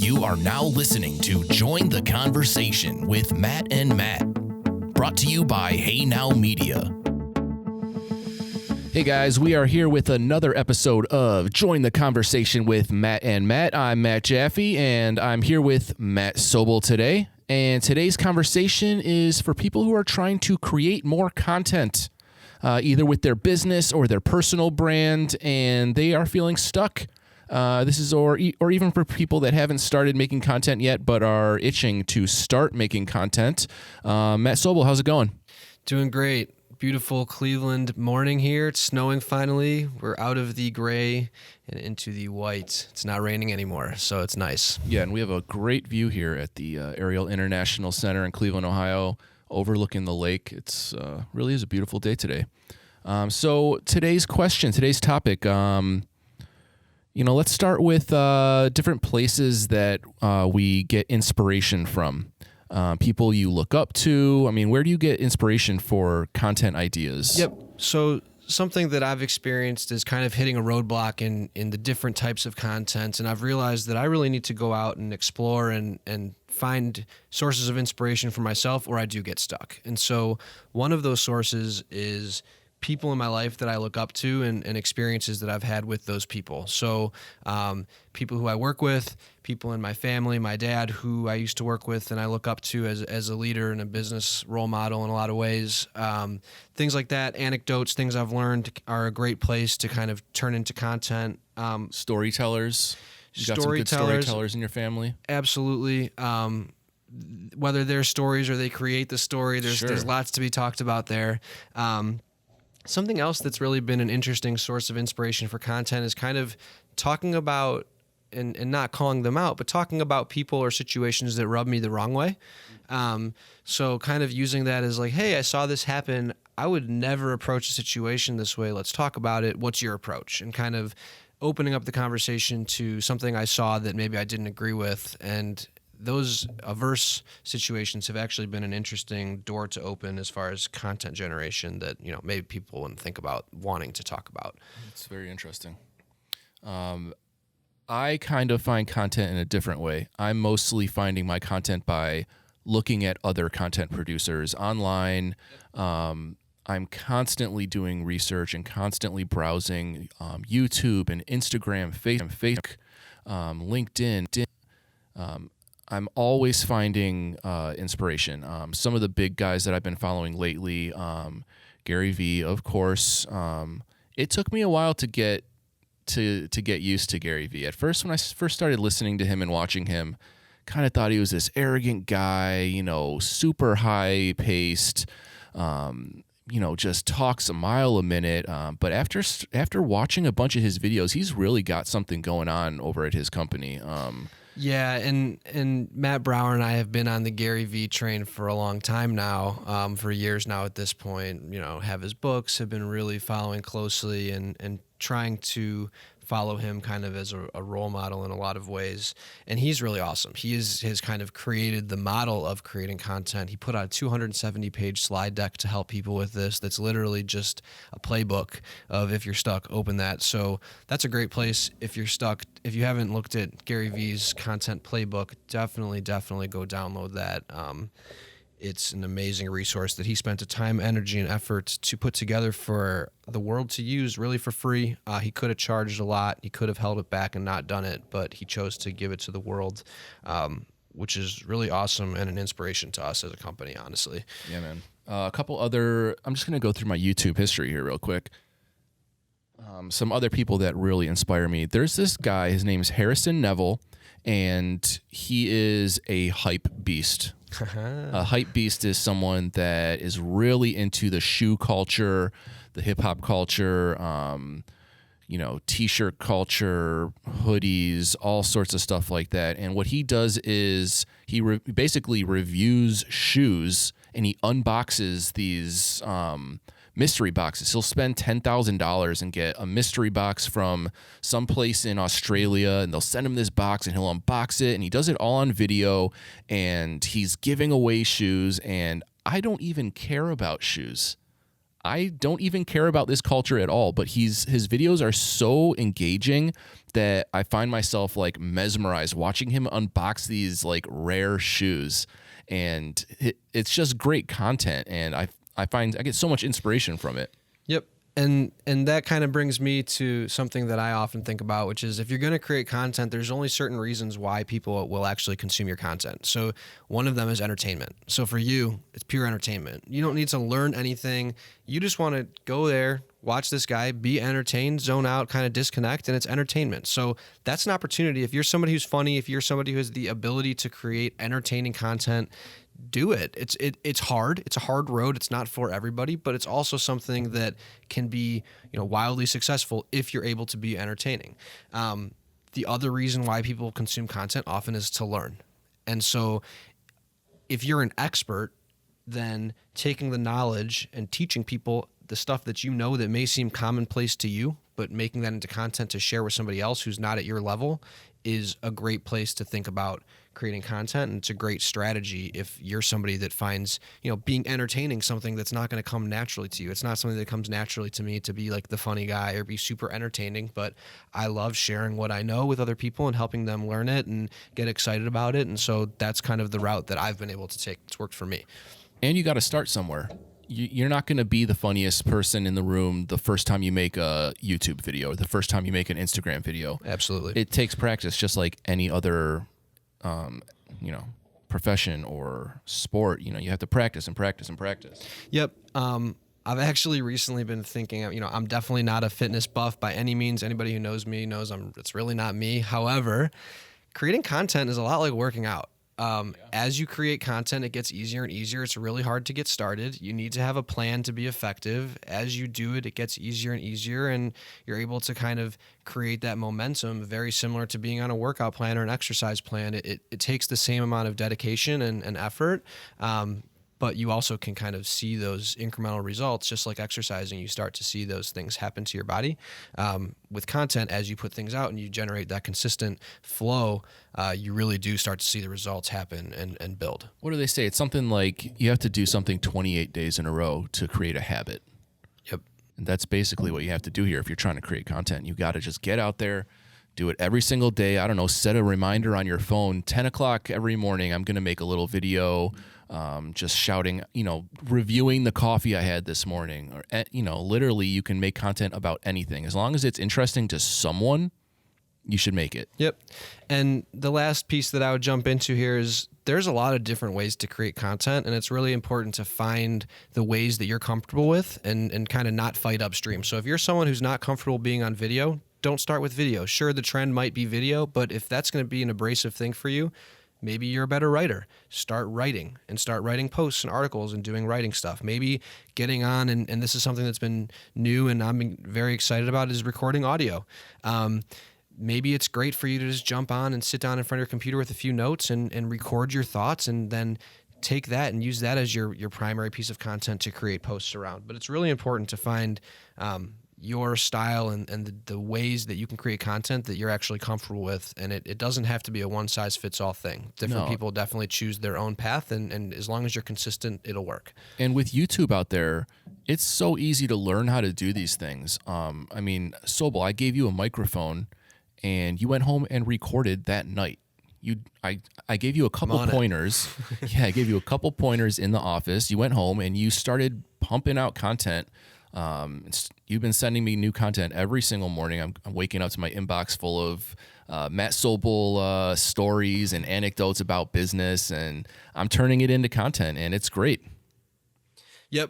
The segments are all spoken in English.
You are now listening to Join the Conversation with Matt and Matt, brought to you by Hey Now Media. Hey guys, we are here with another episode of Join the Conversation with Matt and Matt. I'm Matt Jaffe, and I'm here with Matt Sobel today. And today's conversation is for people who are trying to create more content, either with their business or their personal brand, and they are feeling stuck. This is or even for people that haven't started making content yet but are itching to start making content. Matt Sobel, how's it going? Doing great. Beautiful Cleveland morning here. It's snowing finally. We're out of the gray and into the white. It's not raining anymore, so it's nice. Yeah, and we have a great view here at the Ariel International Center in Cleveland, Ohio, overlooking the lake. It's really is a beautiful day today. So today's topic, let's start with different places that we get inspiration from. People you look up to. I mean, where do you get inspiration for content ideas? Yep. So something that I've experienced is kind of hitting a roadblock in the different types of content. And I've realized that I really need to go out and explore and find sources of inspiration for myself, or I do get stuck. And so one of those sources is people in my life that I look up to and experiences that I've had with those people. So people who I work with, people in my family, my dad who I used to work with and I look up to as a leader and a business role model in a lot of ways. Things like that, anecdotes, things I've learned are a great place to kind of turn into content. Storytellers. You got some good storytellers in your family? Absolutely. Whether they're stories or they create the story, there's lots to be talked about there. Something else that's really been an interesting source of inspiration for content is kind of talking about, and not calling them out, but talking about people or situations that rub me the wrong way. So kind of using that as like, hey, I saw this happen. I would never approach a situation this way. Let's talk about it. What's your approach? And kind of opening up the conversation to something I saw that maybe I didn't agree with. And those averse situations have actually been an interesting door to open as far as content generation that, maybe people wouldn't think about wanting to talk about. It's very interesting. I kind of find content in a different way. I'm mostly finding my content by looking at other content producers online. I'm constantly doing research and constantly browsing YouTube and Instagram, Facebook, LinkedIn. I'm always finding inspiration. Some of the big guys that I've been following lately, Gary Vee, of course. It took me a while to get used to Gary Vee. At first, when I first started listening to him and watching him, kind of thought he was this arrogant guy, super high paced, just talks a mile a minute. But after watching a bunch of his videos, he's really got something going on over at his company. Yeah, and Matt Brower and I have been on the Gary Vee train for a long time now, for years now at this point. Have his books, have been really following closely and trying to follow him kind of as a role model in a lot of ways. And he's really awesome. He has kind of created the model of creating content. He put out a 270-page slide deck to help people with this. That's literally just a playbook of if you're stuck, open that. So that's a great place if you're stuck. If you haven't looked at Gary Vee's content playbook, definitely go download that. It's an amazing resource that he spent the time, energy, and effort to put together for the world to use really for free. He could have charged a lot. He could have held it back and not done it, but he chose to give it to the world, which is really awesome and an inspiration to us as a company, honestly. Yeah, man. A couple other, I'm just going to go through my YouTube history here real quick. Some other people that really inspire me. There's this guy, his name's Harrison Neville, and he is a hype beast. A hype beast is someone that is really into the shoe culture, the hip hop culture, t-shirt culture, hoodies, all sorts of stuff like that. And what he does is he basically reviews shoes and he unboxes these mystery boxes. He'll spend $10,000 and get a mystery box from someplace in Australia, and they'll send him this box and he'll unbox it, and he does it all on video, and he's giving away shoes. And I don't even care about shoes. I don't even care about this culture at all, but his videos are so engaging that I find myself like mesmerized watching him unbox these like rare shoes, and it's just great content, and I find I get so much inspiration from it. Yep. And that kind of brings me to something that I often think about, which is if you're going to create content, there's only certain reasons why people will actually consume your content. So one of them is entertainment. So for you, it's pure entertainment. You don't need to learn anything. You just want to go there, watch this guy, be entertained, zone out, kind of disconnect, and it's entertainment. So that's an opportunity. If you're somebody who's funny, if you're somebody who has the ability to create entertaining content, do it. It's hard. It's a hard road. It's not for everybody, but it's also something that can be, wildly successful if you're able to be entertaining. The other reason why people consume content often is to learn. And so if you're an expert, then taking the knowledge and teaching people the stuff that that may seem commonplace to you, but making that into content to share with somebody else who's not at your level is a great place to think about creating content. And it's a great strategy if you're somebody that finds, being entertaining something that's not going to come naturally to you. It's not something that comes naturally to me to be like the funny guy or be super entertaining, but I love sharing what I know with other people and helping them learn it and get excited about it. And so that's kind of the route that I've been able to take. It's worked for me. And you got to start somewhere. You're not going to be the funniest person in the room the first time you make a YouTube video or the first time you make an Instagram video. Absolutely. It takes practice, just like any other, profession or sport. You have to practice and practice and practice. Yep. I've actually recently been thinking, I'm definitely not a fitness buff by any means. Anybody who knows me knows it's really not me. However, creating content is a lot like working out. As you create content, it gets easier and easier. It's really hard to get started. You need to have a plan to be effective. As you do it, it gets easier and easier, and you're able to kind of create that momentum, very similar to being on a workout plan or an exercise plan. It takes the same amount of dedication and effort, but you also can kind of see those incremental results. Just like exercising, you start to see those things happen to your body. With content, as you put things out and you generate that consistent flow, you really do start to see the results happen and build. What do they say? It's something like you have to do something 28 days in a row to create a habit. Yep. And that's basically what you have to do here if you're trying to create content. You got to just get out there, do it every single day. I don't know, set a reminder on your phone, 10 o'clock every morning, I'm going to make a little video, just shouting, reviewing the coffee I had this morning, or, literally you can make content about anything. As long as it's interesting to someone, you should make it. Yep. And the last piece that I would jump into here is there's a lot of different ways to create content, and it's really important to find the ways that you're comfortable with and kind of not fight upstream. So if you're someone who's not comfortable being on video, don't start with video. Sure, the trend might be video, but if that's going to be an abrasive thing for you, maybe you're a better writer. Start writing posts and articles and doing writing stuff. Maybe getting on, and this is something that's been new and I'm very excited about, is recording audio. Maybe it's great for you to just jump on and sit down in front of your computer with a few notes and record your thoughts, and then take that and use that as your primary piece of content to create posts around. But it's really important to find your style and the ways that you can create content that you're actually comfortable with. And it doesn't have to be a one-size-fits-all thing. Different people definitely choose their own path, and as long as you're consistent, it'll work. And with YouTube out there, it's so easy to learn how to do these things. Sobel, I gave you a microphone, and you went home and recorded that night. I gave you a couple pointers. Yeah, I gave you a couple pointers in the office. You went home and you started pumping out content. You've been sending me new content every single morning. I'm waking up to my inbox full of Matt Sobel stories and anecdotes about business, and I'm turning it into content, and it's great. Yep.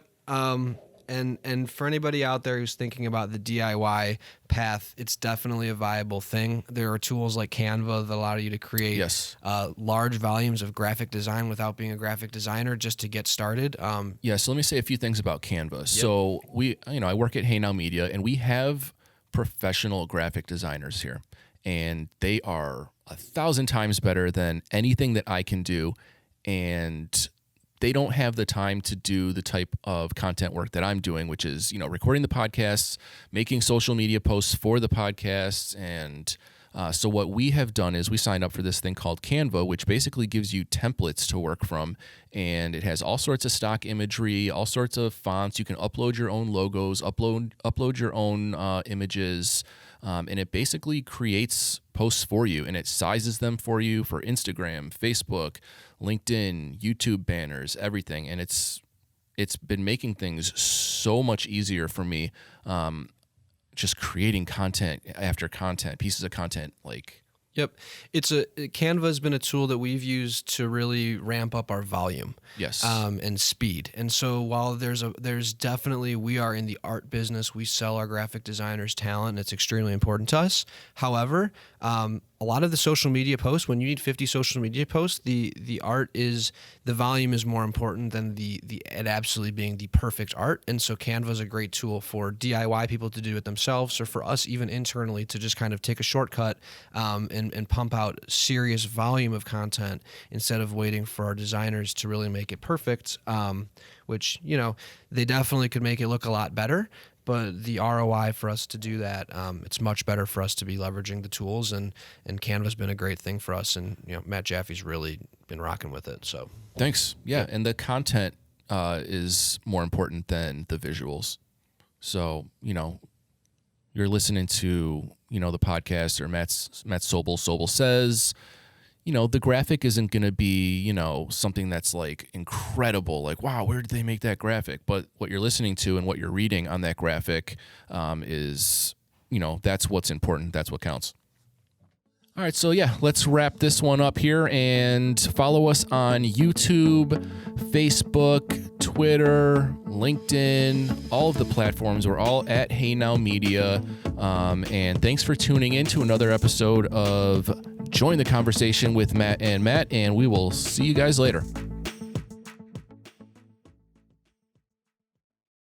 And for anybody out there who's thinking about the DIY path, it's definitely a viable thing. There are tools like Canva that allow you to create large volumes of graphic design without being a graphic designer, just to get started. So let me say a few things about Canva. Yep. So I work at Hey Now Media, and we have professional graphic designers here, and they are 1,000 times better than anything that I can do. And they don't have the time to do the type of content work that I'm doing, which is, recording the podcasts, making social media posts for the podcasts, and So what we have done is we signed up for this thing called Canva, which basically gives you templates to work from, and it has all sorts of stock imagery, all sorts of fonts. You can upload your own logos, upload your own images, and it basically creates posts for you, and it sizes them for you for Instagram, Facebook, LinkedIn, YouTube banners, everything. And it's been making things so much easier for me. Just creating content after content, pieces of content, like. Yep. Canva has been a tool that we've used to really ramp up our volume. Yes. And speed. And so while there's definitely, we are in the art business, we sell our graphic designers talent, and it's extremely important to us. However, a lot of the social media posts, when you need 50 social media posts, the volume is more important than it absolutely being the perfect art. And so Canva is a great tool for DIY people to do it themselves, or for us even internally to just kind of take a shortcut and pump out serious volume of content instead of waiting for our designers to really make it perfect, which, they definitely could make it look a lot better. But the ROI for us to do that, it's much better for us to be leveraging the tools, and Canva's been a great thing for us, and Matt Jaffe's really been rocking with it. So thanks, yeah. And the content is more important than the visuals. So you're listening to the podcast or Matt Sobel says. The graphic isn't going to be, something that's like incredible, like, wow, where did they make that graphic? But what you're listening to and what you're reading on that graphic is, that's what's important. That's what counts. All right. So yeah, let's wrap this one up here, and follow us on YouTube, Facebook, Twitter, LinkedIn, all of the platforms. We're all at Hey Now Media. And thanks for tuning in to another episode of Join the Conversation with Matt, and we will see you guys later.